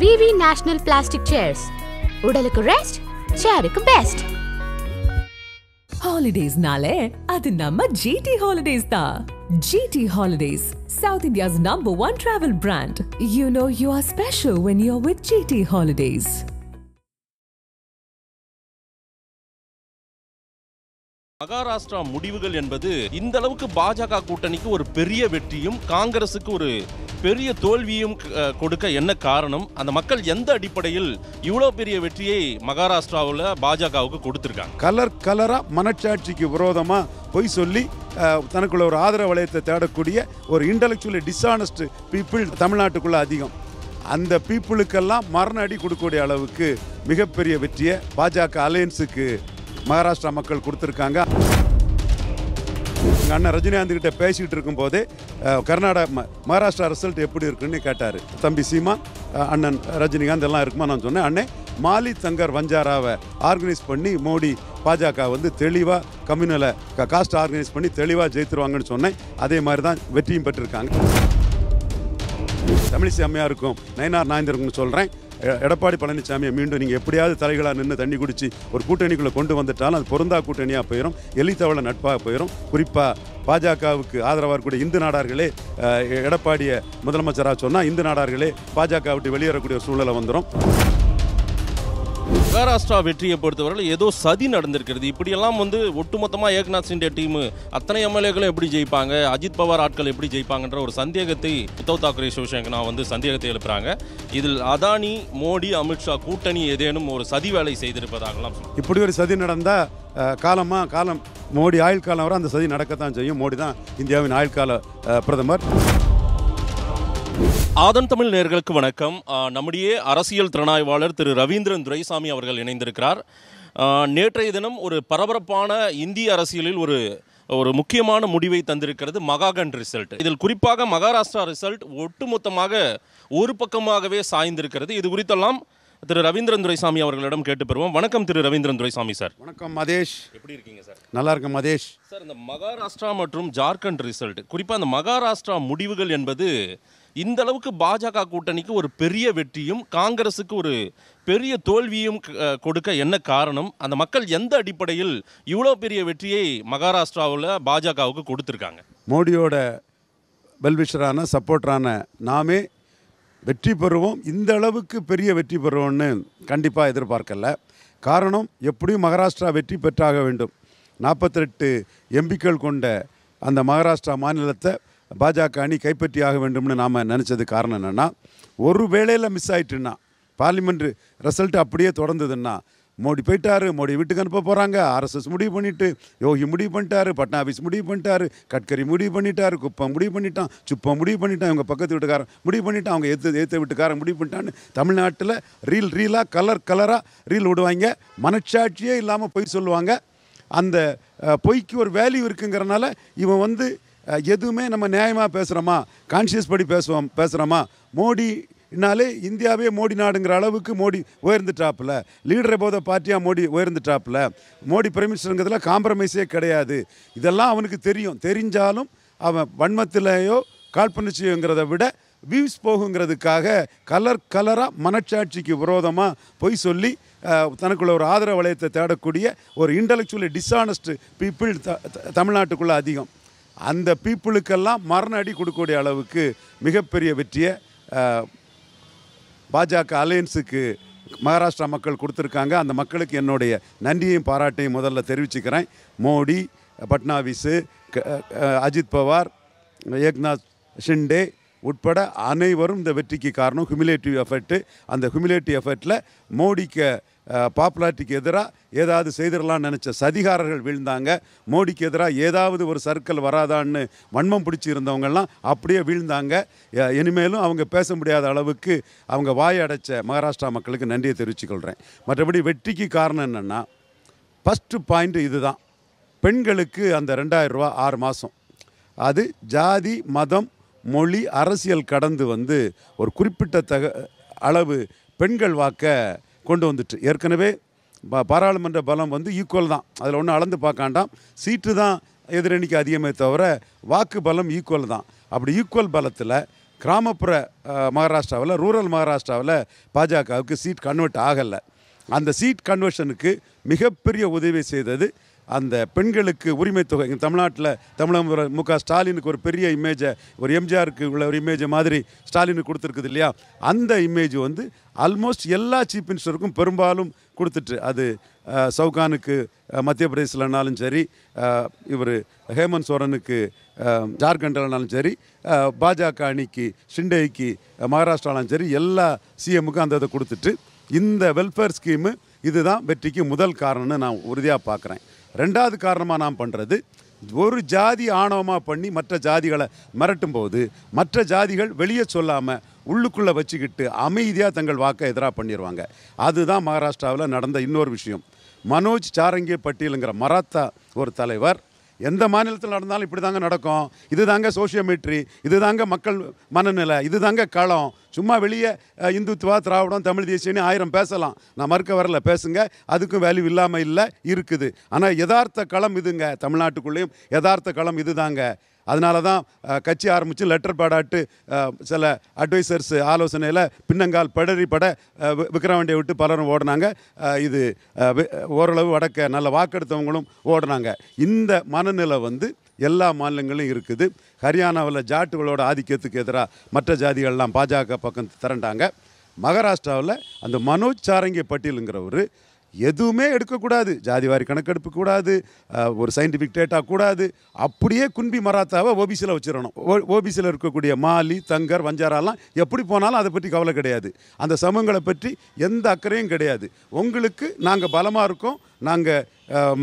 VV National Plastic Chairs. உடலுக்கு rest, சேருக்கு best. Holidays nale adu namma GT Holidays da. GT Holidays, South India's #1 travel brand. You know you are special when you're with GT Holidays. Maharashtra முடிவுகள் என்பது இந்த அளவுக்கு பாஜக கூட்டணிக்கு ஒரு பெரிய வெற்றியும் காங்கிரசுக்கு ஒரு பெரிய தோல்வியும் கொடுக்க என்ன காரணம்? அந்த மக்கள் எந்த அடிப்படையில் இவ்வளோ பெரிய வெற்றியை மகாராஷ்டிராவில் பாஜகவுக்கு கொடுத்துருக்காங்க? கலரா மனச்சாட்சிக்கு விரோதமா பொய் சொல்லி தனக்குள்ள ஒரு ஆதரவு வளையத்தை தேடக்கூடிய ஒரு இன்டெலெக்சுவலி டிஸ்ஆனஸ்ட் பீப்புள் தமிழ்நாட்டுக்குள்ள அதிகம். அந்த பீப்புளுக்கெல்லாம் மரண அடி கொடுக்கக்கூடிய அளவுக்கு மிகப்பெரிய வெற்றியை பாஜக அலையன்ஸுக்கு மகாராஷ்டிரா மக்கள் கொடுத்துருக்காங்க. எங்கள் அண்ணன் ரஜினிகாந்த் கிட்ட பேசிக்கிட்டு இருக்கும்போதே மகாராஷ்டிரா ரிசல்ட் எப்படி இருக்குன்னு கேட்டார். தம்பி சீமா, அண்ணன் ரஜினிகாந்த் எல்லாம் இருக்குமா? நான் சொன்னேன், அண்ணே மாலி தங்கர் வஞ்சாராவை ஆர்கனைஸ் பண்ணி மோடி பாஜக வந்து தெளிவாக கம்யூனலை காஸ்ட் ஆர்கனைஸ் பண்ணி தெளிவாக ஜெயித்துருவாங்கன்னு சொன்னேன். அதே மாதிரி தான் வெற்றியும் பெற்றிருக்காங்க. தமிழிசை அம்மையாருக்கும் நயனார் நாயந்தருக்கும் சொல்கிறேன், எடப்பாடி பழனிசாமியை மீண்டும் நீங்கள் எப்படியாவது தலைகளாக நின்று தண்ணி குடிச்சு ஒரு கூட்டணிக்குள்ளே கொண்டு வந்துட்டாலும் அது பொருந்தா கூட்டணியாக போயிடும், எலித்தவள நட்பாக போயிடும். குறிப்பாக பாஜகவுக்கு ஆதரவாக இருக்கக்கூடிய இந்து நாடார்களே எடப்பாடியை முதலமைச்சராக சொன்னால் இந்து நாடார்களே பாஜக விட்டு வெளியேறக்கூடிய ஒரு சூழ்நிலை வந்துடும். மகாராஷ்டிரா வெற்றியை பொறுத்தவரையில் ஏதோ சதி நடந்திருக்கிறது. இப்படியெல்லாம் வந்து ஒட்டுமொத்தமாக ஏக்நாத் சிண்டே டீமு அத்தனை எம்எல்ஏக்களும் எப்படி ஜெயிப்பாங்க, அஜித் பவார் ஆட்கள் எப்படி ஜெயிப்பாங்கன்ற ஒரு சந்தேகத்தை உத்தவ் தாக்கரே சிவசேனா வந்து சந்தேகத்தை எழுப்புறாங்க. இதில் அதானி, மோடி, அமித்ஷா கூட்டணி ஏதேனும் ஒரு சதி வேலை செய்திருப்பதாகலாம். இப்படி ஒரு சதி நடந்தால் காலம் மோடி ஆயுள் காலம் வரை அந்த சதி நடக்கத்தான் செய்யும். மோடி தான் இந்தியாவின் ஆயுள்கால பிரதமர். ஆதன் தமிழ் நேயர்களுக்கு வணக்கம். நம்முடைய அரசியல் திறனாய்வாளர் திரு ரவீந்திரன் துரைசாமி அவர்கள் இணைந்திருக்கிறார். நேற்றைய தினம் ஒரு பரபரப்பான இந்திய அரசியலில் ஒரு முக்கியமான முடிவை தந்திருக்கிறது மகாகண்ட் ரிசல்ட். இதில் குறிப்பாக மகாராஷ்டிரா ரிசல்ட் ஒட்டுமொத்தமாக ஒரு பக்கமாகவே சாய்ந்திருக்கிறது. இது குறித்தெல்லாம் திரு ரவீந்திரன் துரைசாமி அவர்களிடம் கேட்டு பெறுவோம். வணக்கம் திரு ரவீந்திரன் துரைசாமி சார். வணக்கம் மதேஷ், எப்படி இருக்கீங்க சார்? நல்லா இருக்கேன் மதேஷ். சார், இந்த மகாராஷ்டிரா மற்றும் ஜார்க்கண்ட் ரிசல்ட், குறிப்பாக அந்த மகாராஷ்டிரா முடிவுகள் என்பது இந்த அளவுக்கு பாஜக கூட்டணிக்கு ஒரு பெரிய வெற்றியும் காங்கிரசுக்கு ஒரு பெரிய தோல்வியும் கொடுக்க என்ன காரணம்? அந்த மக்கள் எந்த அடிப்படையில் இவ்வளோ பெரிய வெற்றியை மகாராஷ்டிராவில் பாஜகவுக்கு கொடுத்துருக்காங்க? மோடியோட வெல்விஷரான சப்போர்ட்டரான நாமே வெற்றி பெறுவோம், இந்த அளவுக்கு பெரிய வெற்றி பெறுவோம்னு கண்டிப்பாக எதிர்பார்க்கல. காரணம், எப்படியும் மகாராஷ்டிரா வெற்றி பெற்றாக வேண்டும். 48 எம்பிக்கள் கொண்ட அந்த மகாராஷ்டிரா மாநிலத்தை பாஜக அணி கைப்பற்றி ஆக வேண்டும்னு நாம் நினச்சது காரணம் என்னென்னா, ஒரு வேளையில் மிஸ் ஆகிட்டுன்னா பார்லிமெண்ட் ரிசல்ட் அப்படியே தொடர்ந்ததுன்னா மோடி போயிட்டார், மோடி வீட்டுக்கு அனுப்ப போகிறாங்க, ஆர்எஸ்எஸ் முடிவு பண்ணிவிட்டு, யோகி முடிவு பண்ணிட்டாரு, பட்னாவிஸ் முடிவு பண்ணிட்டாரு, கட்கரி முடிவு பண்ணிட்டார், குப்பம் முடிவு பண்ணிட்டான், சுப்பம் முடிவு பண்ணிட்டான், இவங்க பக்கத்து வீட்டுக்காரன் முடிவு பண்ணிட்டான், அவங்க ஏற்ற வீட்டுக்காரன் முடிவு பண்ணிட்டான்னு தமிழ்நாட்டில் ரீலாக கலராக ரீல் விடுவாங்க. மனச்சாட்சியே இல்லாமல் பொய் சொல்லுவாங்க. அந்த பொய்க்கு ஒரு வேல்யூ இருக்குங்கிறனால இவன் வந்து எதுவுமே நம்ம நியாயமாக பேசுகிறோமா, கான்ஷியஸ் படி பேசுகிறோமா, மோடினாலே இந்தியாவே மோடி நாடுங்கிற அளவுக்கு மோடி உயர்ந்துட்டாப்புல, லீடரை போத பார்ட்டியாக மோடி உயர்ந்துட்டாப்புல, மோடி பிரைம் மினிஸ்டருங்கிறதுல காம்ப்ரமைஸே கிடையாது. இதெல்லாம் அவனுக்கு தெரியும். தெரிஞ்சாலும் அவன் வன்மத்திலேயோ காழ்ப்புணர்ச்சியோங்கிறத விட வியூஸ் போகுங்கிறதுக்காக கலராக மனச்சாட்சிக்கு விரோதமாக பொய் சொல்லி தனக்குள்ள ஒரு ஆதரவு வளையத்தை தேடக்கூடிய ஒரு இன்டெலெக்சுவலி டிஸ்ஆனஸ்ட் பீப்புள் தமிழ்நாட்டுக்குள்ளே அதிகம். அந்த பீப்புளுக்கெல்லாம் மரண அடி கொடுக்கக்கூடிய அளவுக்கு மிகப்பெரிய வெற்றியை பாஜக அலையன்ஸுக்கு மகாராஷ்டிரா மக்கள் கொடுத்துருக்காங்க. அந்த மக்களுக்கு என்னுடைய நன்றியையும் பாராட்டையும் முதல்ல தெரிவிச்சுக்கிறேன். மோடி, பட்னாவிஸு, அஜித் பவார், ஏக்நாத் ஷிண்டே உட்பட அனைவரும் இந்த வெற்றிக்கு காரணம் ஹியூமிலேட்டிவ் எஃபர்ட்டு. அந்த ஹியூமிலேட்டிவ் எஃபர்ட்டில் மோடிக்கு பாப்புலாரிட்டிக்கு எதிராக ஏதாவது செய்திடலான்னு நினச்ச சதிகாரர்கள் வீழ்ந்தாங்க. மோடிக்கு எதிராக ஏதாவது ஒரு சர்க்கிள் வராதான்னு வன்மம் பிடிச்சி இருந்தவங்கெல்லாம் அப்படியே வீழ்ந்தாங்க. இனிமேலும் அவங்க பேச முடியாத அளவுக்கு அவங்க வாயை அடைச்ச மகாராஷ்டிரா மக்களுக்கு நன்றியை தெரிவித்துக்கொள்கிறேன். மற்றபடி வெற்றிக்கு காரணம் என்னென்னா, ஃபஸ்ட்டு பாயிண்ட் இது தான். பெண்களுக்கு அந்த 2000 ரூபா 6 மாதம், அது ஜாதி, மதம், மொழி, அரசியல் கடந்து வந்து ஒரு குறிப்பிட்ட அளவு பெண்கள் வாக்கை கொண்டு வந்துட்டு, ஏற்கனவே பாராளுமன்ற பலம் வந்து ஈக்குவல் தான், அதில் ஒன்றும் அளந்து பார்க்காண்டாம். சீட்டு தான் எதிரணிக்கு அதிகமே தவிர வாக்கு பலம் ஈக்குவல் தான். அப்படி ஈக்குவல் பலத்தில் கிராமப்புற மகாராஷ்டிராவில், ரூரல் மகாராஷ்டிராவில் பாஜகவுக்கு சீட் கன்வெர்ட் ஆகலை. அந்த சீட் கன்வர்ஷனுக்கு மிகப்பெரிய உதவி செய்தது அந்த பெண்களுக்கு உரிமை தொகை. இங்கே தமிழ்நாட்டில் தமிழக மு.க. ஸ்டாலினுக்கு ஒரு பெரிய இமேஜை, ஒரு எம்ஜிஆருக்கு உள்ள ஒரு இமேஜை மாதிரி ஸ்டாலினுக்கு கொடுத்துருக்குது இல்லையா, அந்த இமேஜ் வந்து ஆல்மோஸ்ட் எல்லா சீஃப் மினிஸ்டருக்கும் பெரும்பாலும் கொடுத்துட்டு, அது சவுகானுக்கு மத்திய பிரதேசில்னாலும் சரி, இவர் ஹேமந்த் சோரனுக்கு ஜார்க்கண்ட்லனாலும் சரி, பாஜக அணிக்கு ஷிண்டேக்கு மகாராஷ்டிராலும் சரி, எல்லா சிஎம்முக்கும் அந்த இதை கொடுத்துட்டு, இந்த வெல்ஃபேர் ஸ்கீமு இதுதான் வெற்றிக்கு முதல் காரணம்னு நான் உறுதியாக பார்க்குறேன். ரெண்டாவது காரணமாக நான் பண்ணுறது, ஒரு ஜாதி ஆணவமாக பண்ணி மற்ற ஜாதிகளை மிரட்டும் போது மற்ற ஜாதிகள் வெளியே சொல்லாமல் உள்ளுக்குள்ளே வச்சுக்கிட்டு அமைதியாக தங்கள் வாக்கை எதிராக பண்ணிடுவாங்க. அதுதான் மகாராஷ்டிராவில் நடந்த இன்னொரு விஷயம். மனோஜ் சாரங்கே பட்டீலுங்கிற மராத்தா ஒரு தலைவர், எந்த மாநிலத்தில் நடந்தாலும் இப்படி தாங்க நடக்கும், இது தாங்க சோஷியோமெட்ரி, இது தாங்க மக்கள் மனநிலை, இது தாங்க களம், சும்மா வெளியே இந்துத்துவா, திராவிடம், தமிழ் தேசியன்னு 1000 பேசலாம், நான் மறுக்க வரல, பேசுங்க, அதுக்கும் வேல்யூ இல்லாமல் இல்லை, இருக்குது. ஆனால் யதார்த்த களம் இதுங்க, தமிழ்நாட்டுக்குள்ளேயும் யதார்த்த களம் இது தாங்க. அதனால தான் கட்சி ஆரம்பித்து லெட்டர் பாடாட்டு சில அட்வைசர்ஸ் ஆலோசனையில் பின்னங்கால் பட விக்ரவாண்டியை விட்டு பலரும் ஓடினாங்க. இது ஓரளவு வடக்க நல்ல வாக்கெடுத்தவங்களும் ஓடினாங்க. இந்த மனநிலை வந்து எல்லா மாநிலங்களும் இருக்குது. ஹரியானாவில் ஜாட்டுகளோட ஆதிக்கத்துக்கு எதிராக மற்ற ஜாதிகள்லாம் பாஜக பக்கம் திரண்டாங்க. மகாராஷ்டிராவில் அந்த மனோஜ் சாரங்கே பட்டீலுங்கிறவர் எதுவுமே எடுக்கக்கூடாது, ஜாதிவாரி கணக்கெடுப்பு கூடாது, ஒரு சயின்டிஃபிக் டேட்டா கூடாது, அப்படியே குன்பி மராத்தாவை ஓபிசியில் வச்சிடணும். ஓபிசியில் இருக்கக்கூடிய மாலி, தங்கர், வஞ்சாராலாம் எப்படி போனாலும் அதை பற்றி கவலை கிடையாது, அந்த சமூகங்களை பற்றி எந்த அக்கறையும் கிடையாது. உங்களுக்கு நாங்கள் பலமாக இருக்கோம், நாங்கள்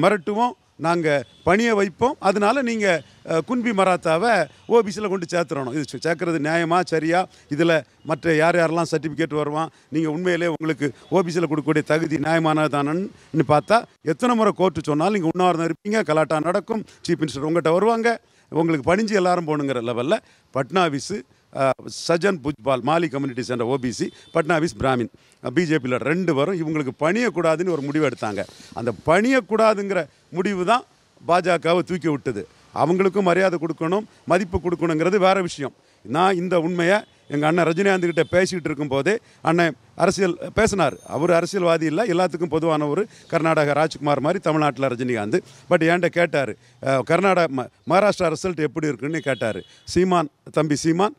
மிரட்டுவோம், நாங்கள் பணியை வைப்போம், அதனால நீங்கள் குன்பி மராத்தாவை ஓபிசியில் கொண்டு சேர்த்துடணும். இது சேர்க்கறது நியாயமா சரியா, இதில் மற்ற யாரெல்லாம் சர்டிஃபிகேட் வருவான், நீங்கள் உண்மையிலே உங்களுக்கு ஓபிசியில் கொடுக்கக்கூடிய தகுதி நியாயமானதானு பார்த்தா எத்தனை முறை கோர்ட்டு சொன்னாலும் நீங்கள் உண்ணாவிரதம் இருப்பீங்க, கலாட்டா நடக்கும், சீஃப் மினிஸ்டர் உங்கள்கிட்ட வருவாங்க, உங்களுக்கு பணிஞ்சு எல்லாரும் போகணுங்கிற லெவலில் பட்னாவிஸு சஜன் புஜ்பால் மாலி கம்யூனிட்டி சேர்ந்த ஓபிசி, பட்னாவிஸ் பிராமின், பிஜேபியில் 2 வரும், இவங்களுக்கு பணியக்கூடாதுன்னு ஒரு முடிவு எடுத்தாங்க. அந்த பணியக்கூடாதுங்கிற முடிவு தான் பாஜகவை தூக்கி விட்டது. அவங்களுக்கும் மரியாதை கொடுக்கணும், மதிப்பு கொடுக்கணுங்கிறது வேறு விஷயம். நான் இந்த உண்மையை எங்கள் அண்ணன் ரஜினிகாந்த்கிட்ட பேசிகிட்டு இருக்கும்போதே அண்ணன் அரசியல் பேசினார். அவர் அரசியல்வாதி இல்லை, எல்லாத்துக்கும் பொதுவான ஒரு கர்நாடக ராஜ்குமார் மாதிரி தமிழ்நாட்டில் ரஜினிகாந்த். பட் என்கிட்ட கேட்டார், மகாராஷ்டிரா ரிசல்ட் எப்படி இருக்குன்னு கேட்டார். சீமான், தம்பி சீமான்,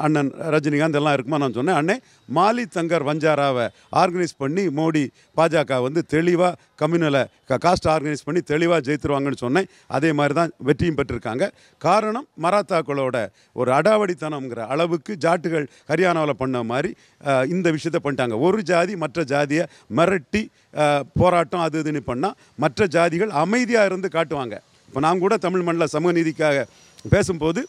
அண்ணன் ரஜினிகாந்த் எல்லாம் இருக்குமா? நான் சொன்னேன், அண்ணே மாலி, தங்கர், வஞ்சாராவை ஆர்கனைஸ் பண்ணி மோடி பாஜக வந்து தெளிவாக கம்யூனலை காஸ்ட் ஆர்கனைஸ் பண்ணி தெளிவாக ஜெயித்துருவாங்கன்னு சொன்னேன். அதே மாதிரி தான் வெற்றியும் பெற்றிருக்காங்க. காரணம் மராத்தாக்களோட ஒரு அடாவடித்தனம்ங்கிற அளவுக்கு ஜாட்டுகள் ஹரியானாவில் பண்ண மாதிரி இந்த விஷயத்தை பண்ணிட்டாங்க. ஒரு ஜாதி மற்ற ஜாதியை மிரட்டி போராட்டம் அது இதுன்னு பண்ணால் மற்ற ஜாதிகள் அமைதியாக இருந்து காட்டுவாங்க. இப்போ நான் கூட தமிழ் மண்ணில் சமூக நீதிக்காக பேசும்போது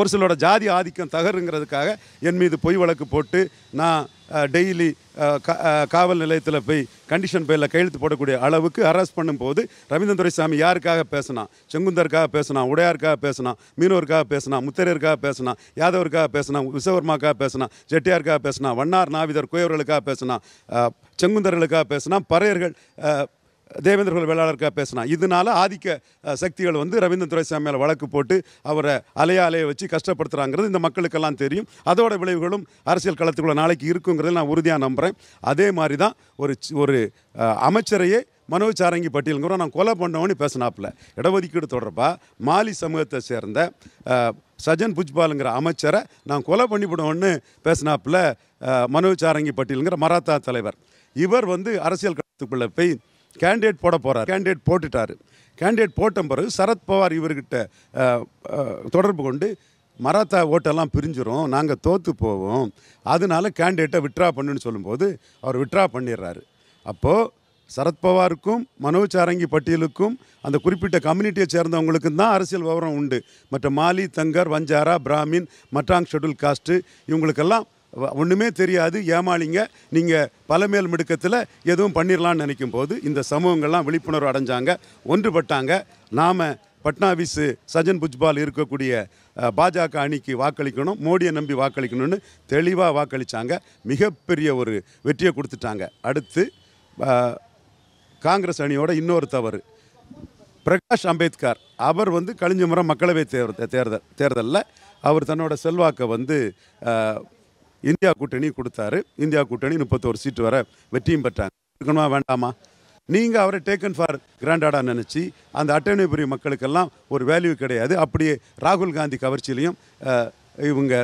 ஒரு சிலோட ஜாதி ஆதிக்கம் தகருங்கிறதுக்காக என் மீது பொய் வழக்கு போட்டு நான் டெய்லி காவல் நிலையத்தில் போய் கண்டிஷன் பேரில் கையெழுத்து போடக்கூடிய அளவுக்கு அரெஸ்ட் பண்ணும்போது ரவீந்திரன் துரைசாமி யாருக்காக பேசினா? செங்குந்தருக்காக பேசினா, உடையாருக்காக பேசினா, மீனவருக்காக பேசினா, முத்தரையருக்காக பேசினா, யாதவருக்காக பேசினா, விஸ்வவர்மாக்காக பேசினா, செட்டியாருக்காக பேசினா, வண்ணார், நாவிதர், குயவர்களுக்காக பேசினா, செங்குந்தர்களுக்காக பேசினா, பறையர்கள், தேவேந்திரகுல வேளாளருக்காக பேசினா. இதனால ஆதிக்க சக்திகள் வந்து ரவீந்திரன் துரைசாமி மேலே வழக்கு போட்டு அவரை அலைய வச்சு கஷ்டப்படுத்துகிறாங்கிறது இந்த மக்களுக்கெல்லாம் தெரியும். அதோட விளைவுகளும் அரசியல் களத்துக்குள்ள நாளைக்கு இருக்குங்கிறத நான் உறுதியாக நம்புகிறேன். அதே மாதிரி தான் ஒரு அமைச்சரையே மனோஜ் சாரங்கி பட்டீலுங்கிற நான் கொலை பண்ணவனு பேசினாப்புல. இடஒதுக்கீடு தொடர்பாக மாலி சமூகத்தை சேர்ந்த சஜன் புஜ்பாலுங்கிற அமைச்சரை நான் கொலை பண்ணிவிடுவோன்னு பேசினாப்புல மனோஜ் சாரங்கி பட்டீலுங்கிற மராத்தா தலைவர். இவர் வந்து அரசியல் களத்துக்குள்ளே போய் கேண்டிடேட் போட போகிறார். கேண்டிடேட் போட்டுட்டார். கேண்டிடேட் போட்ட பிறகு சரத்பவார் இவர்கிட்ட தொடர்பு கொண்டு மராத்தா ஓட்டெல்லாம் பிரிஞ்சிரும், நாங்கள் தோற்று போவோம், அதனால கேண்டிடேட்டை விட்ரா பண்ணுன்னு சொல்லும்போது அவர் விட்ரா பண்ணிடுறாரு. அப்போது சரத்பவாருக்கும் மனோஜ் சாரங்கி பட்டீலுக்கும் அந்த குறிப்பிட்ட கம்யூனிட்டியை சேர்ந்தவங்களுக்கும் தான் அரசியல் விவரம் உண்டு. மற்ற மாலி, தங்கர், வஞ்சாரா, பிராமின், மற்றாங் ஷெட்யூல் காஸ்ட்டு இவங்களுக்கெல்லாம் ஒன்றுமே தெரியாது, ஏமாளிங்க, நீங்கள் பலமேல் மிடுக்கத்தில் எதுவும் பண்ணிடலான்னு நினைக்கும் போது இந்த சமூகங்கள்லாம் விழிப்புணர்வு அடைஞ்சாங்க, ஒன்றுபட்டாங்க. நாம் பட்னாவிஸ், சஜன் புஜ்பால் இருக்கக்கூடிய பாஜக அணிக்கு வாக்களிக்கணும், மோடியை நம்பி வாக்களிக்கணும்னு தெளிவாக வாக்களித்தாங்க. மிகப்பெரிய ஒரு வெற்றியை கொடுத்துட்டாங்க. அடுத்து காங்கிரஸ் அணியோட இன்னொரு தவறு, பிரகாஷ் அம்பேத்கர் அவர் வந்து கழிஞ்ச முறை மக்களவை தேர்தலில் அவர் தன்னோட செல்வாக்கை வந்து இந்தியா கூட்டணி கொடுத்தாரு. இந்தியா கூட்டணி 31 சீட்டு வர வெற்றியும் பெற்றாங்க. இருக்கணுமா வேண்டாமா? நீங்கள் அவரை டேக்கன் ஃபார் கிராண்டடாக நினச்சி அந்த அட்டவணைப்புரிய மக்களுக்கெல்லாம் ஒரு வேல்யூ கிடையாது. அப்படியே ராகுல் காந்தி கவர்ச்சியிலையும் இவங்க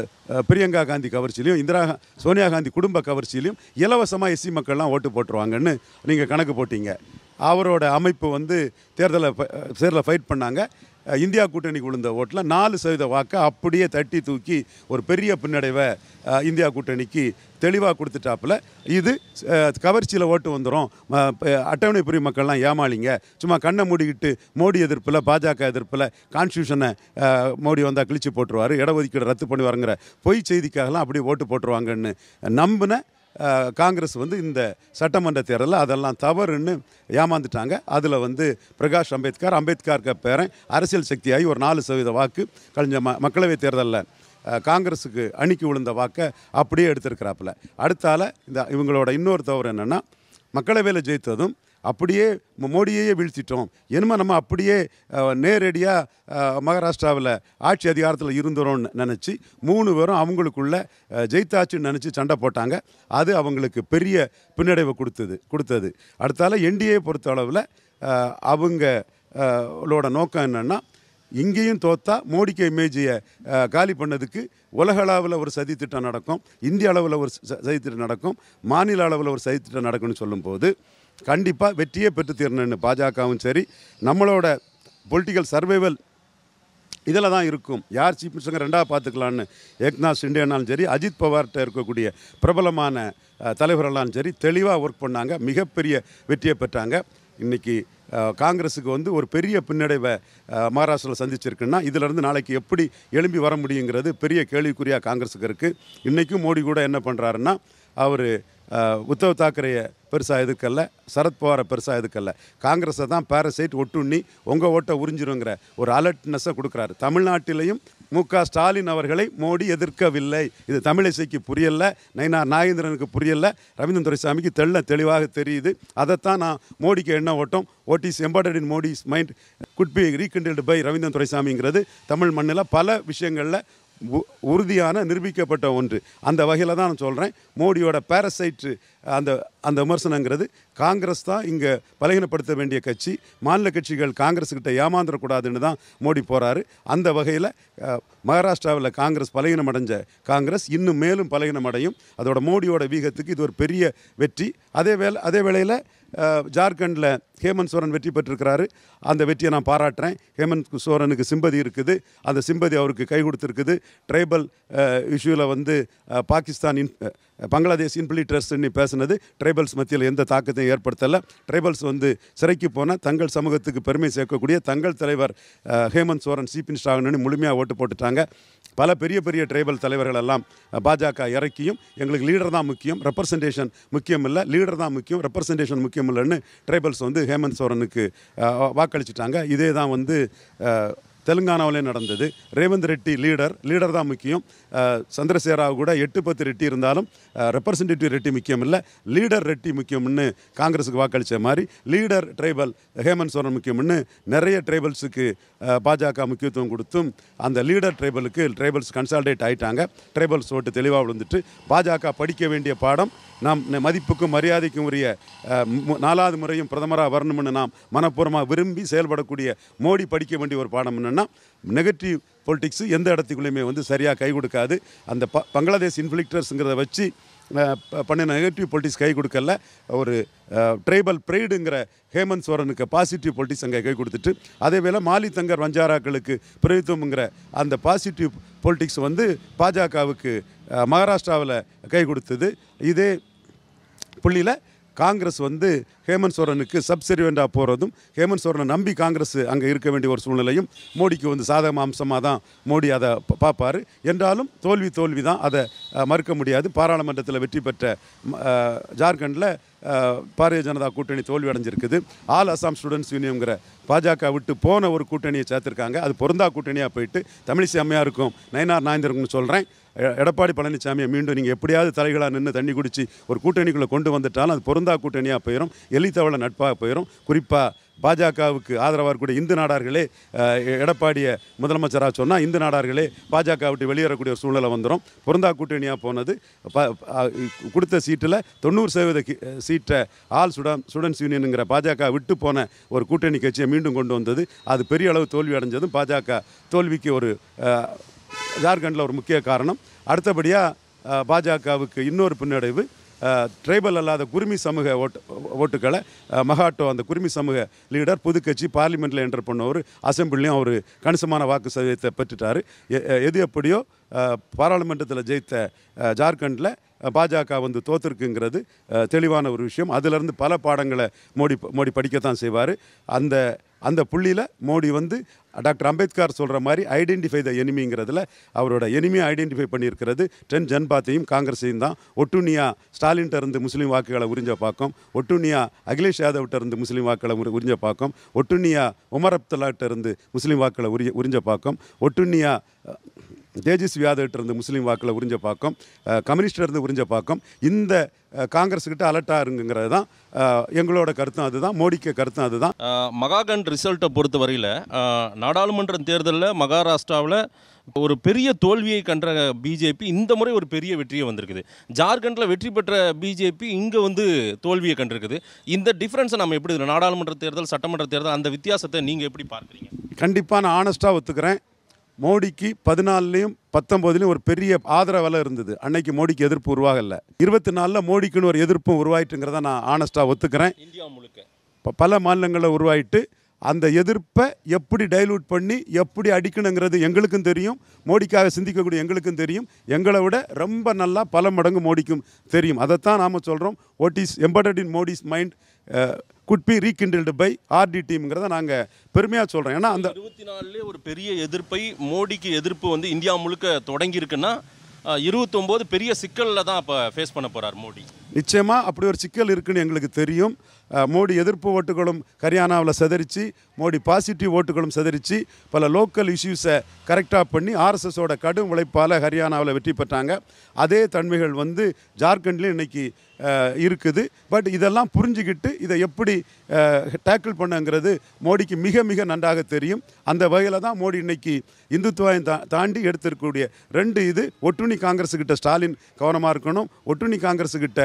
பிரியங்கா காந்தி கவர்ச்சியிலையும் சோனியா காந்தி குடும்ப கவர்ச்சியிலையும் இலவசமாக எஸ்சி மக்கள்லாம் ஓட்டு போட்டுருவாங்கன்னு நீங்கள் கணக்கு போட்டீங்க. அவரோட அமைப்பு வந்து தேர்தலில் ஃபைட் பண்ணாங்க. இந்தியா கூட்டணிக்கு விழுந்த ஓட்டில் 4% வாக்கை அப்படியே தட்டி தூக்கி ஒரு பெரிய பின்னடைவை இந்தியா கூட்டணிக்கு தெளிவாக கொடுத்துட்டாப்புல. இது கவர்ச்சியில் ஓட்டு வந்துடும், அட்டவணை புரி மக்கள்லாம் ஏமாளிங்க, சும்மா கண்ணை மூடிக்கிட்டு மோடி எதிர்ப்பில் பாஜக எதிர்ப்பில் கான்ஸ்டியூஷனை மோடி வந்தால் கிழிச்சு போட்டுருவார், இடஒதுக்கீடு ரத்து பண்ணுவாருங்கிற பொய் செய்திக்காகலாம் அப்படியே ஓட்டு போட்டுருவாங்கன்னு நம்பின காங்கிரஸ் வந்து இந்த சட்டமன்ற தேர்தலில் அதெல்லாம் தவறுன்னு ஏமாந்துட்டாங்க. அதில் வந்து பிரகாஷ் அம்பேத்கருக்கு பேரன் அரசியல் சக்தியாகி ஒரு 4% வாக்கு கழிஞ்ச மக்களவைத் தேர்தலில் காங்கிரஸுக்கு அணிக்கு விழுந்த வாக்கை அப்படியே எடுத்திருக்கிறாப்புல. அடுத்தால இவங்களோட இன்னொரு தவறு என்னென்னா, மக்களவையில் ஜெயித்ததும் அப்படியே மோடியையே வீழ்த்திட்டோம், என்னமோ நம்ம அப்படியே நேரடியாக மகாராஷ்டிராவில் ஆட்சி அதிகாரத்தில் இருந்துறோம்னு நினச்சி 3 பேரும் அவங்களுக்குள்ள ஜெயித்தாச்சுன்னு நினச்சி சண்டை போட்டாங்க. அது அவங்களுக்கு பெரிய பின்னடைவை கொடுத்தது. அடுத்தால என்டிஏ பொறுத்த அளவில் அவங்களோட நோக்கம் என்னென்னா, இங்கேயும் தோத்தா மோடிக்கு இமேஜியை காலி பண்ணதுக்கு உலக அளவில் ஒரு சதித்திட்டம் நடக்கும், இந்திய அளவில் ஒரு சதித்திட்டம் நடக்கும், மாநில அளவில் ஒரு சதித்திட்டம் நடக்கும்னு சொல்லும்போது கண்டிப்பாக வெற்றியே பெற்று தீரணுன்னு பாஜகவும் சரி, நம்மளோட பொலிட்டிக்கல் சர்வைவல் இதில் தான் இருக்கும். யார் சீஃப் மினிஸ்டர் ரெண்டாவது பார்த்துக்கலான்னு ஏக்நாத் ஷிண்டேனாலும் சரி, அஜித் பவார்கிட்ட இருக்கக்கூடிய பிரபலமான தலைவர்களாலும் சரி தெளிவாக ஒர்க் பண்ணாங்க, மிகப்பெரிய வெற்றியை பெற்றாங்க. இன்றைக்கி காங்கிரஸுக்கு வந்து ஒரு பெரிய பின்னடைவை மகாராஷ்டிராவில் சந்திச்சிருக்குன்னா இதிலிருந்து நாளைக்கு எப்படி எழும்பி வர முடியுங்கிறது பெரிய கேள்விக்குறியாக காங்கிரஸுக்கு இருக்குது. இன்றைக்கும் மோடி கூட என்ன பண்ணுறாருன்னா, அவர் உத்தவ் தாக்கரேயை பெருசாக எதுக்கல்ல, சரத்பவாரை பெருசாக எதுக்கல்ல, காங்கிரஸை தான் பேரசைட் ஒட்டுண்ணி உங்கள் ஓட்டை உறிஞ்சிருங்கிற ஒரு அலர்ட்னஸை கொடுக்குறாரு. தமிழ்நாட்டிலையும் மு.க. ஸ்டாலின் அவர்களை மோடி எதிர்க்கவில்லை. இது தமிழிசைக்கு புரியலை, நயினார் நாகேந்திரனுக்கு புரியலை, ரவீந்திரன் துரைசாமிக்கு தெளிவாக தெரியுது. அதைத்தான் நான் மோடிக்கு என்ன ஓட்டம், what is embedded in Modi's mind could be rekindled by Raveendran துரைசாமிங்கிறது தமிழ் மண்ணில் பல விஷயங்களில் உறுதியான நிரூபிக்கப்பட்ட ஒன்று. அந்த வகையில் தான் நான் சொல்கிறேன், மோடியோட பேரசைட்டு அந்த விமர்சனங்கிறது காங்கிரஸ் தான் இங்கே பலகீனப்படுத்த வேண்டிய கட்சி, மாநில கட்சிகள் காங்கிரஸுக்கிட்ட ஏமாந்துடக்கூடாதுன்னு தான் மோடி போகிறாரு. அந்த வகையில் மகாராஷ்டிராவில் காங்கிரஸ் பலகீனமடைஞ்ச காங்கிரஸ் இன்னும் மேலும் பலகீனமடையும். அதோட மோடியோட வீகத்துக்கு இது ஒரு பெரிய வெற்றி. அதே வேளையில் ஜார்க்கண்டில் ஹேமந்த் சோரன் வெற்றி பெற்றிருக்கிறாரு. அந்த வெற்றியை நான் பாராட்டுறேன். ஹேமந்த் சோரனுக்கு சிம்பதி இருக்குது, அந்த சிம்பதி அவருக்கு கை கொடுத்துருக்குது. ட்ரைபல் இஷ்யூவில் வந்து பங்களாதேஷ் இன்ஃபில்ட்ரேட்ஸ்ன்னு பேசுனது ட்ரைபல்ஸ் மத்தியில் எந்த தாக்கத்தையும் ஏற்படுத்தலை. ட்ரைபல்ஸ் வந்து சிறைக்கு போனால் தங்கள் சமூகத்துக்கு பெருமை சேர்க்கக்கூடிய தங்கள் தலைவர் ஹேமந்த் சோரன் சீஃப் மினிஸ்டர் ஆகணும்னு முழுமையாக ஓட்டு போட்டுட்டாங்க. பல பெரிய பெரிய ட்ரைபல் தலைவர்கள் எல்லாம் பாஜக இறக்கியும் எங்களுக்கு லீடர் தான் முக்கியம், ரெப்ரசன்டேஷன் முக்கியம் இல்லை, லீடர் தான் முக்கியம், ரெப்ரசன்டேஷன் முக்கியம் இல்லைன்னு ட்ரைபல்ஸ் வந்து ஹேமந்த் சோரனுக்கு வாக்களிச்சிட்டாங்க. இதே தான் வந்து தெலுங்கானாவிலே நடந்தது. ரேவந்த் ரெட்டி லீடர் தான் முக்கியம். சந்திரசேகராவ் கூட 8-10 ரெட்டி இருந்தாலும் ரெப்ரசன்டேட்டிவ் ரெட்டி முக்கியம் இல்லை, லீடர் ரெட்டி முக்கியம்னு காங்கிரஸுக்கு வாக்களித்த மாதிரி லீடர் ட்ரைபல் ஹேமந்த் சோரன் முக்கியம்னு நிறைய ட்ரைபல்ஸுக்கு பாஜக முக்கியத்துவம் கொடுத்தும் அந்த லீடர் ட்ரைபல்ஸ் கன்சால்டேட் ஆகிட்டாங்க. ட்ரைபல்ஸ் ஓட்டு தெளிவாக விழுந்துட்டு பாஜக படிக்க வேண்டிய பாடம், நாம் மதிப்புக்கும் மரியாதைக்கும் உரிய 4வது முறையும் பிரதமராக வரணும்னு நாம் மனப்பூர்வமாக விரும்பி செயல்படக்கூடிய மோடி படிக்க வேண்டிய ஒரு பாடம் என்னென்னா, நெகட்டிவ் பொலிட்டிக்ஸு எந்த இடத்துக்குள்ளேயுமே வந்து சரியாக கை கொடுக்காது. அந்த பங்களாதேஷ் இன்ஃபில்ட்ரேட்ஸுங்கிறத வச்சு பண்ணின நெகட்டிவ் பொலிட்டிக்ஸ் கை கொடுக்கல. ஒரு ட்ரைபல் ப்ரைடுங்கிற ஹேமந்த் சோரனுக்கு பாசிட்டிவ் பொலிட்டிக்ஸ் அங்கே கை கொடுத்துட்டு, அதே வேளை மாலி தங்கர் வஞ்சாராக்களுக்கு பிரதித்துவங்கிற அந்த பாசிட்டிவ் பொலிட்டிக்ஸ் வந்து பாஜகவுக்கு மகாராஷ்டிராவில் கை கொடுத்தது. இதே புள்ளியில் காங்கிரஸ் வந்து ஹேமந்த் சோரனுக்கு சப்செர்வியண்டாக போகிறதும், ஹேமந்த் சோரனை நம்பி காங்கிரஸ் அங்கே இருக்க வேண்டிய ஒரு சூழ்நிலையும் மோடிக்கு வந்து சாதக அம்சமாக தான் மோடி அதை பார்ப்பார். என்றாலும் தோல்வி தான், அதை மறுக்க முடியாது. பாராளுமன்றத்தில் வெற்றி பெற்ற ஜார்க்கண்டில் பாரதிய ஜனதா கூட்டணி தோல்வி அடைஞ்சிருக்குது. ஆல் அசாம் ஸ்டூடெண்ட்ஸ் யூனியன்கிற பாஜக விட்டு போன ஒரு கூட்டணியை சேர்த்துருக்காங்க. அது பொருந்தா கூட்டணியாக போயிட்டு தமிழிசை அம்மையாருக்கும் நயினார் நாகேந்திரனுக்கும் சொல்கிறேன், எடப்பாடி பழனிசாமியை மீண்டும் நீங்கள் எப்படியாவது தலைகளாக நின்று தண்ணி குடித்து ஒரு கூட்டணிக்குள்ளே கொண்டு வந்துட்டாலும் அது பொருந்தா கூட்டணியாக போயிடும், எலித்தவளை நட்பாக போயிடும். குறிப்பாக பாஜகவுக்கு ஆதரவாக இருக்கக்கூடிய இந்து நாடார்களே எடப்பாடியை முதலமைச்சராக சொன்னால் இந்து நாடார்களே பாஜக விட்டு வெளியேறக்கூடிய ஒரு சூழ்நிலை வந்துடும். பொருந்தா கூட்டணியாக போனது கொடுத்த சீட்டில் 90% சீட்டை ஆல் ஸ்டூடெண்ட்ஸ் யூனியனுங்கிற பாஜக விட்டு போன ஒரு கூட்டணி கட்சியை மீண்டும் கொண்டு வந்தது. அது பெரிய அளவு தோல்வி அடைஞ்சதும் பாஜக தோல்விக்கு ஒரு ஜார்க்கண்டில் ஒரு முக்கிய காரணம். அடுத்தபடியாக பாஜகவுக்கு இன்னொரு பின்னடைவு, ட்ரைபல் அல்லாத குருமி சமூக ஓட்டுக்களை மகாட்டோ அந்த குருமி சமூக லீடர் புதுக்கட்சி பார்லிமெண்ட்டில் என்டர் பண்ணவர், அசம்பிளிலையும் அவர் கணிசமான வாக்கு சதவீதத்தை பெற்றுட்டார். எது எப்படியோ பாராளுமன்றத்தில் ஜெயித்த ஜார்க்கண்டில் பாஜக வந்து தோற்றுருக்குங்கிறது தெளிவான ஒரு விஷயம். அதிலிருந்து பல பாடங்களை மோடி படிக்கத்தான் செய்வார். அந்த புள்ளியில் மோடி வந்து டாக்டர் அம்பேத்கர் சொல்கிற மாதிரி ஐடென்டிஃபை த எனிமிங்கிறதுல அவரோட எனிமியை ஐடென்டிஃபை பண்ணியிருக்கிறது 10 ஜன்பாத்தையும் காங்கிரஸையும் தான். ஒட்டுண்ணியா ஸ்டாலின்கிட்ட இருந்து முஸ்லீம் வாக்குகளை உறிஞ்ச பார்க்கும், ஒட்டுண்ணியா அகிலேஷ் யாதவ்கிட்ட இருந்து முஸ்லீம் வாக்குகளை உறிஞ்ச பார்க்கும், ஒட்டுண்ணியா உமர் அப்துல்லாட்ட இருந்து முஸ்லீம் வாக்குகளை உறிஞ்ச பார்க்கும், ஒட்டுண்ணியா தேஜஸ்வி யாதவ்கிட்ட இருந்து முஸ்லீம் வாக்குகளை உறிஞ்ச பார்க்கும், கம்யூனிஸ்டில் இருந்து உறிஞ்ச பார்க்கும். இந்த காங்கிரஸுக்கிட்ட அலர்ட்டாக இருங்குங்கிறது தான் எங்களோட கருத்தும், அதுதான் மோடிக்கு கருத்தும் அதுதான். மகாகண்ட் ரிசல்ட்டை பொறுத்த வரையில் நாடாளுமன்ற தேர்தலில் மகாராஷ்டிராவில் ஒரு பெரிய தோல்வியை கண்ட பிஜேபி இந்த முறை ஒரு பெரிய வெற்றியை வந்திருக்குது. ஜார்க்கண்டில் வெற்றி பெற்ற பிஜேபி இங்கே வந்து தோல்வியை கண்டிருக்குது. இந்த டிஃப்ரென்ஸை நம்ம எப்படி, நாடாளுமன்ற தேர்தல் சட்டமன்ற தேர்தல், அந்த வித்தியாசத்தை நீங்கள் எப்படி பார்க்குறீங்க? கண்டிப்பாக நான் ஆனஸ்ட்டாக ஒத்துக்கிறேன். மோடிக்கு 14லையும் 19லையும் ஒரு பெரிய ஆதரவெல்லாம் இருந்தது. அன்னைக்கு மோடிக்கு எதிர்ப்பு உருவாகலை. 24ல் மோடிக்குன்னு ஒரு எதிர்ப்பும் உருவாயிட்டுங்கிறத நான் ஆனஸ்ட்டாக ஒத்துக்கிறேன். இந்தியா முழுக்க பல மாநிலங்களில் உருவாயிட்டு அந்த எதிர்ப்பை எப்படி டைலூட் பண்ணி எப்படி அடிக்கணுங்கிறது எங்களுக்கும் தெரியும், மோடிக்காக சிந்திக்கக்கூடிய எங்களுக்கும் தெரியும். எங்களை விட ரொம்ப நல்லா பல மடங்கு மோடிக்கும் தெரியும். அதைத்தான் நாம் சொல்கிறோம், what is embedded in Modi's mind could be rekindled by RT டீம்ங்கிறத நாங்கள் பெருமையாக சொல்கிறோம். ஏன்னா அந்த 24லே ஒரு பெரிய எதிர்ப்பை, மோடிக்கு எதிர்ப்பு வந்து இந்தியா முழுக்க தொடங்கியிருக்குன்னா 29 பெரிய சிக்கலில் தான் அப்போ ஃபேஸ் பண்ண போகிறார் மோடி. நிச்சயமாக அப்படி ஒரு சிக்கல் இருக்குன்னு எங்களுக்கு தெரியும். மோடி எதிர்ப்பு ஓட்டுகளும் ஹரியானாவில் சிதறிச்சு, மோடி பாசிட்டிவ் ஓட்டுகளும் சிதறிச்சு, பல லோக்கல் இஷ்யூஸை கரெக்டாக பண்ணி ஆர்எஸ்எஸோட கடும் உழைப்பால் ஹரியானாவில் வெற்றி பெற்றாங்க. அதே தன்மைகள் வந்து ஜார்க்கண்ட்லேயும் இன்றைக்கி இருக்குது. பட் இதெல்லாம் புரிஞ்சுக்கிட்டு இதை எப்படி டேக்கிள் பண்ணுங்கிறது மோடிக்கு மிக மிக நன்றாக தெரியும். அந்த வகையில் தான் மோடி இன்னைக்கு இந்துத்துவாயை தாண்டி எடுத்திருக்கக்கூடிய 2 இது. ஒட்டுண்ணி காங்கிரஸுக்கிட்ட ஸ்டாலின் கவனமாக இருக்கணும், ஒட்டுண்ணி காங்கிரஸுக்கிட்ட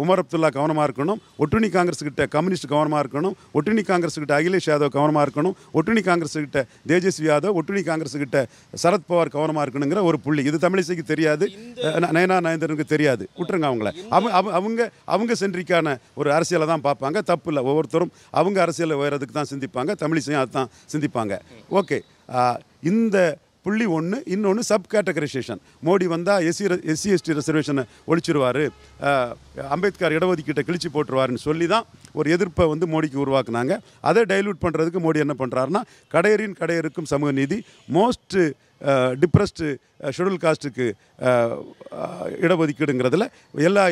உமர் அப்துல்லா கவனமாக இருக்கணும், ஒட்டுண்ணி காங்கிரஸுக்கிட்ட கம்யூனிஸ்ட் கவனமாக இருக்கணும், ஒட்டுண்ணி காங்கிரஸுக்கிட்ட அகிலேஷ் யாதவ் கவனமாக இருக்கணும், ஒட்டுண்ணி காங்கிரஸுக்கிட்ட தேஜஸ்வி யாதவ், ஒட்டுண்ணி காங்கிரஸுக்கிட்ட சரத்பவார் கவனமாக இருக்கணுங்கிற ஒரு புள்ளி. இது தமிழிசைக்கு தெரியாது, நயனா நாயந்தனுக்கு தெரியாது, விட்டுருங்க அவங்கள. அவங்க சென்ட்ரிக்கான ஒரு அரசியலை தான் பார்ப்பாங்க, தப்பு இல்லை. ஒவ்வொருத்தரும் அவங்க அரசியலில் உயரதுக்கு தான் சிந்திப்பாங்க, தமிழிசையும் அதுதான் சிந்திப்பாங்க. ஓகே, இந்த புள்ளி ஒன்று. இன்னொன்று சப் கேட்டகரைசேஷன். மோடி வந்தால் எஸ்சி எஸ்டி ரிசர்வேஷனை ஒழிச்சிருவார், அம்பேத்கர் இடஒதுக்கீட்டை கிழிச்சு போட்டுருவாருன்னு சொல்லி தான் ஒரு எதிர்ப்பை வந்து மோடிக்கு உருவாக்குனாங்க. அதை டைல்யூட் பண்ணுறதுக்கு மோடி என்ன பண்ணுறாருன்னா, கடையருக்கும் சமூக நீதி, மோஸ்ட் டிப்ரெஸ்டு ஷெட்யூல் காஸ்ட்டுக்கு இடஒதுக்கீடுங்கிறதுல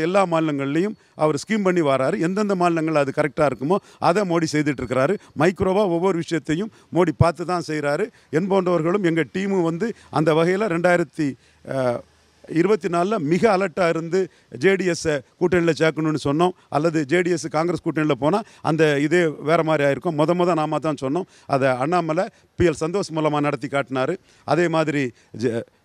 எல்லா மாநிலங்கள்லேயும் அவர் ஸ்கீம் பண்ணி வராரு. எந்தெந்த மாநிலங்கள் அது கரெக்டாக இருக்குமோ அதை மோடி செய்துட்ருக்கிறாரு. மைக்ரோவாக ஒவ்வொரு விஷயத்தையும் மோடி பார்த்து தான் செய்கிறாரு. என்போன்றவர்களும் எங்கள் டீமும் வந்து அந்த வகையில் 2024 மிக அலர்ட்டாக இருந்து ஜேடிஎஸ்ஸை கூட்டணியில் சேர்க்கணும்னு சொன்னோம். அல்லது ஜேடிஎஸ் காங்கிரஸ் கூட்டணியில் போனால் அந்த இதே வேறு மாதிரி ஆயிருக்கும். முத நாம தான் சொன்னோம். அதை அண்ணாமலை PL சந்தோஷ் மூலமாக நடத்தி காட்டினார். அதே மாதிரி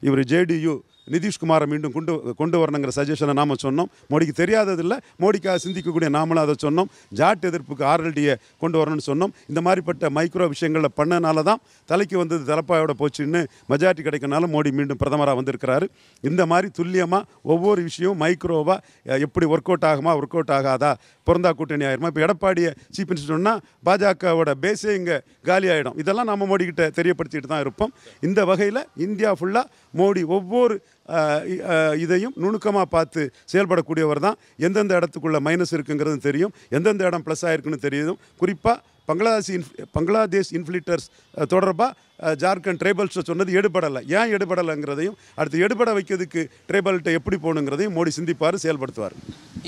இவர் ஜேடியு நிதிஷ்குமாரை மீண்டும் கொண்டு வரணுங்கிற சஜஷனை நாம் சொன்னோம். மோடிக்கு தெரியாததில்லை, மோடிக்காக சிந்திக்கக்கூடிய நாமளும் அதை சொன்னோம். ஜாட் எதிர்ப்புக்கு RLDயை கொண்டு வரணும்னு சொன்னோம். இந்த மாதிரிப்பட்ட மைக்ரோ விஷயங்களில் பண்ணனால தான் தலைக்கு வந்தது தலைப்பாயோட போச்சுன்னு மெஜாரிட்டி கிடைக்கனால மோடி மீண்டும் பிரதமராக வந்திருக்கிறாரு. இந்த மாதிரி துல்லியமாக ஒவ்வொரு விஷயமும் மைக்ரோவாக எப்படி ஒர்க் அவுட் ஆகுமா, ஒர்க் அவுட் ஆகாதா, பிறந்தா கூட்டணி ஆயிருமா. இப்போ எடப்பாடியை சீஃப் மினிஸ்டர்னா பாஜகவோட பேஸே இங்கே காலி ஆகிடும். இதெல்லாம் நம்ம மோடிக்கிட்ட தெரியப்படுத்திட்டு தான் இருப்போம். இந்த வகையில் இந்தியா ஃபுல்லாக மோடி ஒவ்வொரு இதையும் நுணுக்கமாக பார்த்து செயல்படக்கூடியவர் தான். எந்தெந்த இடத்துக்குள்ள மைனஸ் இருக்குங்கிறது தெரியும், எந்தெந்த இடம் ப்ளஸ் ஆகிருக்குன்னு தெரியும். குறிப்பாக பங்களாதேஷ் இன்ஃப்ளிட்டர்ஸ் தொடர்பாக ஜார்க்கண்ட் ட்ரைபல்ஸை சொன்னது எடுபடலை. ஏன் எடுபடலைங்கிறதையும், அடுத்து எடுபட வைக்கிறதுக்கு ட்ரைபல்கிட்ட எப்படி போகணுங்கிறதையும் மோடி சிந்திப்பார், செயல்படுத்துவார்.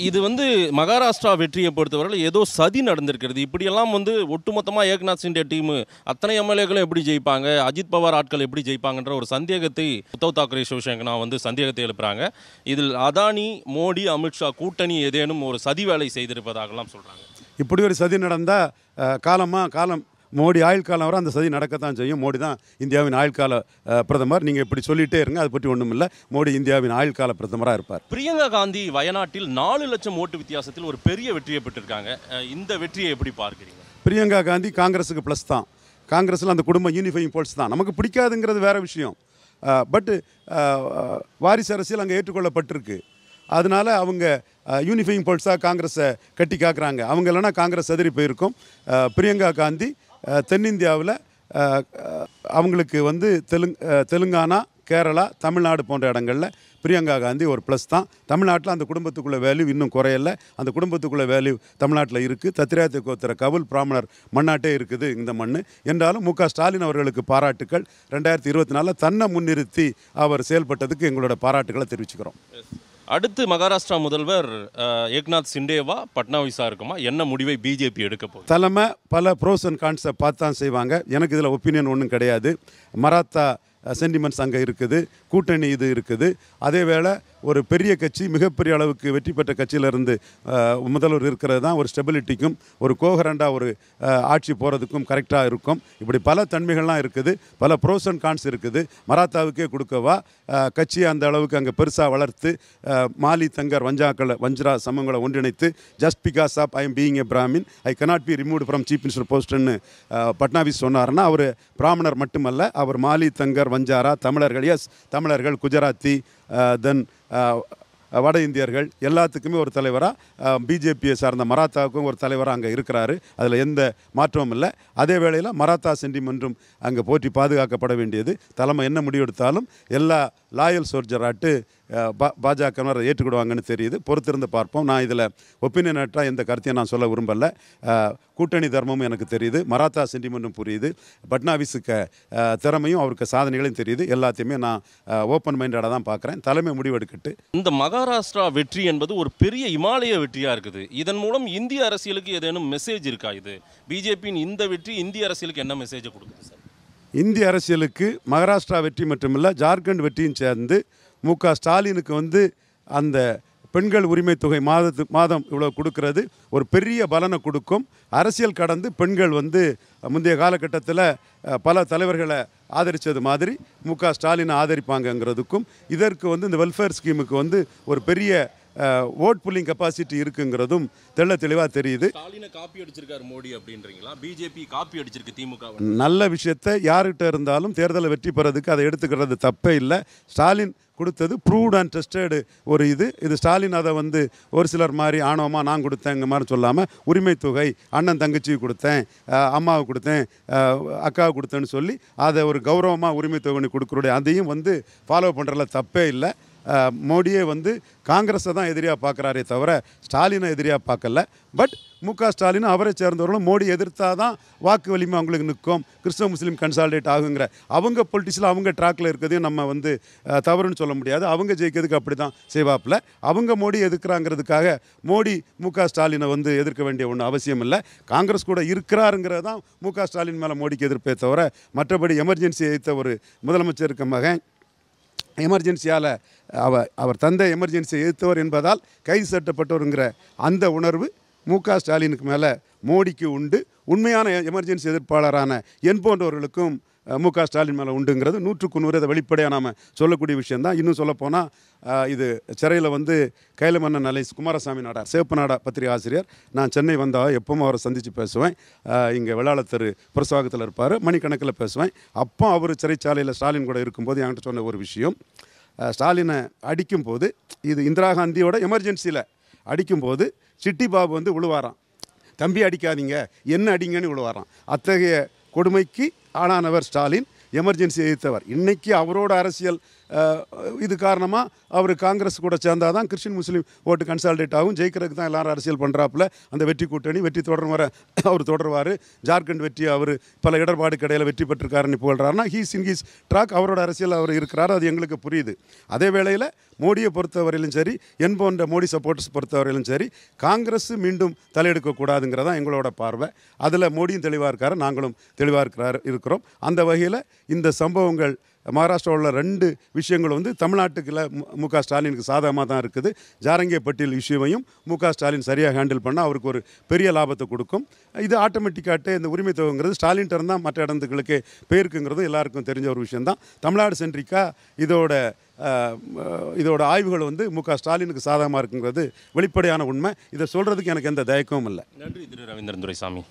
இது வந்து மகாராஷ்டிரா வெற்றியை பொறுத்தவரையில் ஏதோ சதி நடந்திருக்கிறது. இப்படியெல்லாம் வந்து ஒட்டுமொத்தமாக ஏக்நாத் சிண்டே டீமு அத்தனை எம்எல்ஏக்களும் எப்படி ஜெயிப்பாங்க, அஜித் பவார் ஆட்கள் எப்படி ஜெயிப்பாங்கன்ற ஒரு சந்தேகத்தை உத்தவ் தாக்கரே சிவசேனா வந்து சந்தேகத்தை எழுப்புறாங்க. இதில் அதானி, மோடி, அமித்ஷா கூட்டணி ஏதேனும் ஒரு சதி வேலை செய்திருப்பதாகலாம் சொல்கிறாங்க. இப்படி ஒரு சதி நடந்தால் காலம் மோடி ஆயுள் காலம் வரை அந்த சதி நடக்கத்தான் செய்யும். மோடி தான் இந்தியாவின் ஆயுள் கால பிரதமர். நீங்கள் இப்படி சொல்லிகிட்டே இருங்க, அதை பற்றி ஒன்றும் இல்லை. மோடி இந்தியாவின் ஆயுள் கால பிரதமராக இருப்பார். பிரியங்கா காந்தி வயநாட்டில் 4 லட்சம் ஓட்டு வித்தியாசத்தில் ஒரு பெரிய வெற்றியை பெற்றிருக்காங்க. இந்த வெற்றியை எப்படி பார்க்குறீங்க? பிரியங்கா காந்தி காங்கிரஸுக்கு ப்ளஸ் தான். காங்கிரஸில் அந்த குடும்பம் யூனிஃபைங் போல்ஸ் தான். நமக்கு பிடிக்காதுங்கிறது வேறு விஷயம். பட்டு வாரிசு அரசியல் அங்கே ஏற்றுக்கொள்ளப்பட்டிருக்கு. அதனால் அவங்க யூனிஃபைங் போல்ஸாக காங்கிரஸை கட்டி காக்குறாங்க. அவங்க இல்லைனா காங்கிரஸ் எதிரி போயிருக்கும். பிரியங்கா காந்தி தென்னிந்தியாவில் அவங்களுக்கு வந்து தெலுங்கானா, கேரளா, தமிழ்நாடு போன்ற இடங்களில் பிரியங்கா காந்தி ஒரு ப்ளஸ் தான். தமிழ்நாட்டில் அந்த குடும்பத்துக்குள்ள வேல்யூ இன்னும் குறையலை. அந்த குடும்பத்துக்குள்ள வேல்யூ தமிழ்நாட்டில் இருக்குது. தத்திராயத்தை கோத்திர கவுல் பிராமணர் மண்ணாட்டே இருக்குது இந்த மண். என்றாலும் மு.க. ஸ்டாலின் அவர்களுக்கு பாராட்டுக்கள். 2024 தன்னை முன்னிறுத்தி அவர் செயல்பட்டதுக்கு எங்களோட பாராட்டுக்களை தெரிவிச்சுக்கிறோம். அடுத்து மகாராஷ்டிரா முதல்வர் ஏக்நாத் சிண்டேவா, பட்னாவிஸா இருக்குமா? என்ன முடிவை பிஜேபி எடுக்க போகுது? தலைமை பல ப்ரோஸ் அண்ட் கான்ஸை பார்த்து தான் செய்வாங்க. எனக்கு இதில் ஒப்பீனியன் ஒன்றும் கிடையாது. மராத்தா சென்டிமெண்ட்ஸ் அங்கே இருக்குது, கூட்டணி இது இருக்குது. அதே வேளை ஒரு பெரிய கட்சி, மிகப்பெரிய அளவுக்கு வெற்றி பெற்ற கட்சியிலிருந்து முதல்வர் இருக்கிறது தான் ஒரு ஸ்டெபிலிட்டிக்கும் ஒரு கோஹரண்டாக ஒரு ஆட்சி போகிறதுக்கும் கரெக்டாக இருக்கும். இப்படி பல தன்மைகள்லாம் இருக்குது, பல ப்ரோஸ் அண்ட் கான்ஸ் இருக்குது. மராத்தாவுக்கே கொடுக்கவா கட்சியை அந்த அளவுக்கு அங்கே பெருசாக வளர்த்து மாலி, தங்கர், வஞ்சிரா சமங்களை ஒன்றிணைத்து just because of I am being a Brahmin I cannot be removed from chief minister போஸ்ட்னு பட்னாவிஸ் சொன்னார்னா, அவர் பிராமணர் மட்டுமல்ல, அவர் மாலி, தங்கர், வஞ்சாரா, தமிழர்கள், தமிழர்கள், குஜராத்தி, தென் வட இந்தியர்கள் எல்லாத்துக்குமே ஒரு தலைவராக, பிஜேபியை சார்ந்த மராத்தாவுக்கும் ஒரு தலைவராக அங்கே இருக்கிறாரு. அதில் எந்த மாற்றமும் இல்லை. அதே வேளையில் மராத்தா சென்டிமெண்ட்டும் அங்கே போற்றி பாதுகாக்கப்பட வேண்டியது. தலைமை என்ன முடிவெடுத்தாலும் எல்லா லாயல் சோல்ஜராட்டு பாஜகவினர் ஏற்றுக்கிடுவாங்கன்னு தெரியுது. பொறுத்திருந்து பார்ப்போம். நான் இதில் ஒப்பீனியனற்றாக எந்த கருத்தையும் நான் சொல்ல விரும்பலை. கூட்டணி தர்மமும் எனக்கு தெரியுது, மராத்தா சென்டிமெண்ட்டும் புரியுது, பட்னாவிஸுக்கு திறமையும் அவருக்கு சாதனைகளையும் தெரியுது. எல்லாத்தையுமே நான் ஓப்பன் மைண்டடாக தான் பார்க்குறேன். தலைமை முடிவெடுக்கட்டு. இந்த மகாராஷ்டிரா வெற்றி என்பது ஒரு பெரிய இமாலய வெற்றியாக இருக்குது. இதன் மூலம் இந்திய அரசியலுக்கு ஏதேனும் மெசேஜ் இருக்கா? இது பிஜேபியின் இந்த வெற்றி இந்திய அரசியலுக்கு என்ன மெசேஜை கொடுக்குது சார்? இந்திய அரசியலுக்கு மகாராஷ்டிரா வெற்றி மட்டுமில்லை, ஜார்க்கண்ட் வெற்றியும் சேர்ந்து மு.க. ஸ்டாலினுக்கு வந்து அந்த பெண்கள் உரிமை தொகை மாதம் இவ்வளோ கொடுக்கறது ஒரு பெரிய பலனை கொடுக்கும். அரசியல் கடந்து பெண்கள் வந்து முந்தைய காலகட்டத்தில் பல தலைவர்களை ஆதரித்தது மாதிரி மு.க. ஸ்டாலினை ஆதரிப்பாங்கங்கிறதுக்கும், இதற்கு வந்து இந்த வெல்ஃபேர் ஸ்கீமுக்கு வந்து ஒரு பெரிய ஓட் புல்லிங் கெப்பாசிட்டி இருக்குங்கிறதும் தெளிவாக தெரியுது. ஸ்டாலினை காப்பி அடிச்சிருக்காரு மோடி அப்படின்றீங்களா? பிஜேபி காப்பி அடிச்சிருக்கு திமுக. நல்ல விஷயத்தை யார்கிட்ட இருந்தாலும் தேர்தலை வெற்றி பெறதுக்கு அதை எடுத்துக்கிறது தப்பே இல்லை. ஸ்டாலின் கொடுத்தது ப்ரூவ்ட் அண்ட் டெஸ்டடு ஒரு இது ஸ்டாலின் அதை வந்து ஒரு சிலர் மாதிரி ஆணவமாக நான் கொடுத்தேங்க மாதிரி சொல்லாமல் உரிமை தொகை அண்ணன் தங்கச்சி கொடுத்தேன், அம்மாவுக்கு கொடுத்தேன், அக்காவுக்கு கொடுத்தேன்னு சொல்லி அதை ஒரு கௌரவமாக உரிமை தொகை கொடுக்குறோடைய அதையும் வந்து ஃபாலோ பண்ணுறதுல தப்பே இல்லை. மோடியே வந்து காங்கிரஸை தான் எதிரியாக பார்க்குறாரே தவிர ஸ்டாலினை எதிரியாக பார்க்கல. பட் மு.க. ஸ்டாலின் அவரை சேர்ந்தவர்களும் மோடி எதிர்த்தா தான் வாக்கு வலிமை அவங்களுக்கு நிற்கும், கிறிஸ்தவ முஸ்லீம் கன்சால்டேட் ஆகுங்கிற அவங்க பொலிட்டிக்ஸில் அவங்க ட்ராக்கில் இருக்கிறதையும் நம்ம வந்து தவறுன்னு சொல்ல முடியாது. அவங்க ஜெயிக்கிறதுக்கு அப்படி தான் செய்வாப்பில். அவங்க மோடி எதிர்க்கிறாங்கிறதுக்காக மோடி மு.க. ஸ்டாலினை வந்து எதிர்க்க வேண்டிய ஒன்றும் அவசியம் இல்லை. காங்கிரஸ் கூட இருக்கிறாருங்கிறது தான் மு.க. ஸ்டாலின் மேலே மோடிக்கு எதிர்ப்பே தவிர மற்றபடி எமர்ஜென்சி எதிர்த்த ஒரு முதலமைச்சருக்கு மகன் எமர்ஜென்சியால் அவர் தந்தை எமர்ஜென்சியை எதிர்த்தவர் என்பதால் கைது சட்டப்பட்டவருங்கிற அந்த உணர்வு மு.க. ஸ்டாலினுக்கு மேலே மோடிக்கு உண்டு. உண்மையான எமர்ஜென்சி எதிர்ப்பாளரான என் போன்றவர்களுக்கும் மு.க. ஸ்டாலின் மேலே உண்டுங்கிறது 100க்கு 100 அதை வெளிப்படையாக நாம் சொல்லக்கூடிய விஷயந்தான். இன்னும் சொல்லப்போனால் இது சிறையில் வந்து கைலமன்னன் அலை குமாரசாமி நாடார், சிவப்பு நாடா பத்திரிகை ஆசிரியர். நான் சென்னை வந்தால் எப்பவும் அவரை சந்தித்து பேசுவேன். இங்கே வெள்ளாளத்தரு புரசவாகத்தில் இருப்பார், மணிக்கணக்கில் பேசுவேன். அப்போ அவர் சிறைச்சாலையில் ஸ்டாலின் கூட இருக்கும்போது என்கிட்ட சொன்ன ஒரு விஷயம், ஸ்டாலினை அடிக்கும்போது இது இந்திரா காந்தியோட எமர்ஜென்சியில் அடிக்கும்போது சிட்டி பாபு வந்து விழுவாராம், தம்பி அடிக்காதீங்க என்ன அடிங்கன்னு விழுவாராம். அத்தகைய கொடுமைக்கு ஆளானவர் ஸ்டாலின், எமர்ஜென்சி எதிர்த்தவர். இன்றைக்கி அவரோட அரசியல் இது காரணமாக அவர் காங்கிரஸ் கூட சேர்ந்தால் தான் கிறிஸ்டின் முஸ்லீம் ஓட்டு கன்சால்டேட் ஆகும், ஜெயிக்கிறதுக்கு தான் எல்லாரும் அரசியல் பண்ணுறாப்புல. அந்த வெற்றி கூட்டணி வெற்றி தொடரும் வர அவர் தொடருவார். ஜார்க்கண்ட் வெற்றி அவர் பல இடர்பாடு கடையில் வெற்றி பெற்றிருக்காருன்னு புகழ்றாருன்னா ஹீஸ் இன் ஹீஸ் ட்ராக், அவரோட அரசியல் அவர் இருக்கிறார், அது எங்களுக்கு புரியுது. அதே வேளையில் மோடியை பொறுத்தவரையிலும் சரி, என் போன்ற மோடி சப்போர்ட்டர்ஸ் பொறுத்தவரையிலும் சரி, காங்கிரஸ் மீண்டும் தலையெடுக்கக்கூடாதுங்கிறதான் எங்களோட பார்வை. அதில் மோடியும் தெளிவாக இருக்கார், நாங்களும் தெளிவாக இருக்கிறோம். அந்த வகையில் இந்த சம்பவங்கள் மகாராஷ்டிராவில் 2 விஷயங்கள் வந்து தமிழ்நாட்டுக்குள்ள மு.க. ஸ்டாலினுக்கு சாதகமாக தான் இருக்குது. ஜாரங்கே பட்டியல் இஷ்யூவையும் மு.க. ஸ்டாலின் சரியாக ஹேண்டில் பண்ணால் அவருக்கு ஒரு பெரிய லாபத்தை கொடுக்கும். இது ஆட்டோமேட்டிக்காகட்டே இந்த உரிமை தொகைங்கிறது ஸ்டாலின் இருந்தால் மற்ற இடத்துகளுக்கு போயிருக்குங்கிறது எல்லாருக்கும் தெரிஞ்ச ஒரு விஷயந்தான். தமிழ்நாடு சென்ட்ரிக்காக இதோட ஆய்வுகள் வந்து மு.க. ஸ்டாலினுக்கு சாதகமாக இருக்குங்கிறது வெளிப்படையான உண்மை. இதை சொல்கிறதுக்கு எனக்கு எந்த தயக்கமும் இல்லை. நன்றி திரு ரவீந்திரன் துரைசாமி.